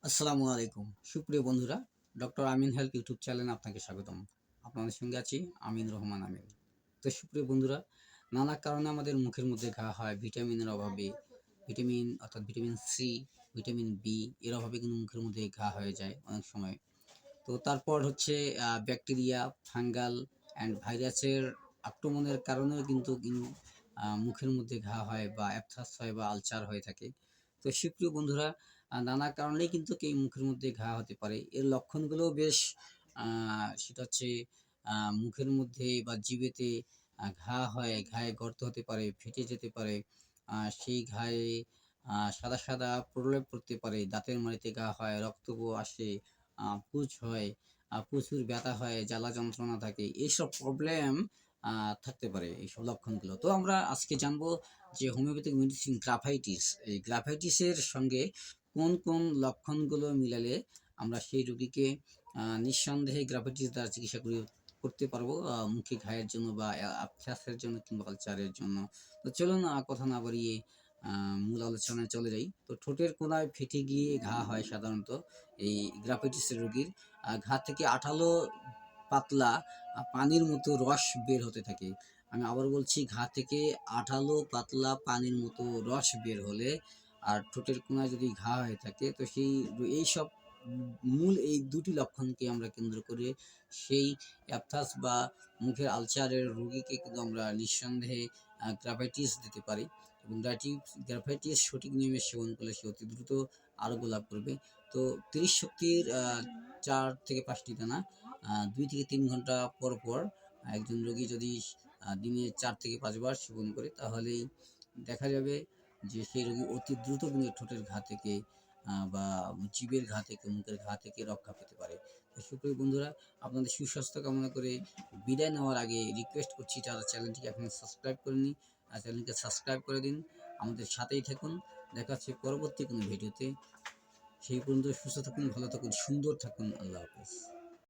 আসসালামু আলাইকুম সুপ্রিয় বন্ধুরা, ডক্টর আমিন হেলথ ইউটিউব চ্যানেলে আপনাকে স্বাগতম। আপনাদের সঙ্গে আছি আমিন রহমান আমিন। তো সুপ্রিয় বন্ধুরা, নানা কারণে আমাদের মুখের মধ্যে ঘা হয় ভিটামিনের অভাবে। ভিটামিন সি, ভিটামিন বি এর অভাবে কিন্তু মুখের মধ্যে ঘা হয়ে যায় অনেক সময়। তো তারপর হচ্ছে ব্যাকটেরিয়া, ফাঙ্গাল অ্যান্ড ভাইরাসের আক্রমণের কারণেও কিন্তু মুখের মধ্যে ঘা হয় বা অ্যাপথাস হয় বা আলচার হয়ে থাকে। তো সুপ্রিয় বন্ধুরা, নানা কারণেই কিন্তু এই মুখের মধ্যে ঘা হতে পারে। এর লক্ষণগুলোও বেশ সেটা হচ্ছে মুখের মধ্যে বা জিভেতে ঘা হয়, ঘায়ে গর্ত হতে পারে, ফেটে যেতে পারে। সেই ঘায়ে সাদা, সাদা প্রলেপ পড়তে পারে, দাঁতের মাড়িতে ঘা হয়, রক্তও আসে, পুজ হয়, প্রচুর ব্যথা হয়, জ্বালা যন্ত্রণা থাকে। এইসব প্রবলেম থাকতে পারে এইসব লক্ষণগুলো। তো আমরা আজকে জানবো যে হোমিওপ্যাথিক মেডিসিন গ্রাফাইটিস, এই গ্রাফাইটিসের সঙ্গে কোন লক্ষণগুলো মিলালে আমরা সেই রোগীকে নিঃসন্দেহে গ্রাফাইটিস দ্বারা চিকিৎসা করতে পারবো মুখে ঘায়ের জন্য বা আবসাসের জন্য কিংবা আলসারের জন্য। তো চলুন কথা না বাড়িয়ে মূল আলোচনায় চলে যাই। তো ঠোঁটের কোণায় ফেটে গিয়ে ঘা হয় সাধারণত এই গ্রাফাইটিসের রোগীর। ঘা থেকে আঠালো পাতলা পানির মতো রস বের হতে থাকে। আমি আবার বলছি, ঘা থেকে আঠালো পাতলা পানির মতো রস বের হলে আর ঠোঁটের কোণায় যদি ঘা হয়ে থাকে, তো এইসব মূল এই দুটি লক্ষণকে আমরা কেন্দ্র করে সেই অ্যাপথাস বা মুখের আলসারের রোগীকে কিন্তু আমরা নিঃসন্দেহে গ্রাফাইটিস দিতে পারি। এবং গ্রাফাইটিস সঠিক নিয়মে সেবন করলে সে অতি দ্রুত আরোগ্য লাভ করবে। তো ৩০ শক্তির ৪ থেকে ৫টি দানা ২ থেকে ৩ ঘন্টা পর পর একজন রোগী যদি দিনে ৪ থেকে ৫ বার সেবন করে, তাহলেই দেখা যাবে যে সেই রোগী অতি দ্রুত কিন্তু ঠোঁটের ঘা থেকে বা জিভের ঘা থেকে, মুখের ঘা থেকে রক্ষা পেতে পারে। তো সুপ্রিয় বন্ধুরা, আপনাদের সুস্বাস্থ্য কামনা করে বিদায় নেওয়ার আগে রিকোয়েস্ট করছি, যারা চ্যানেলটিকে এখনো সাবস্ক্রাইব করেননি চ্যানেলকে সাবস্ক্রাইব করে দিন, আমাদের সাথেই থাকুন। দেখা হচ্ছে পরবর্তী কোনো ভিডিওতে। সেই পর্যন্ত সুস্থ থাকুন, ভালো থাকুন, সুন্দর থাকুন। আল্লাহ হাফেজ।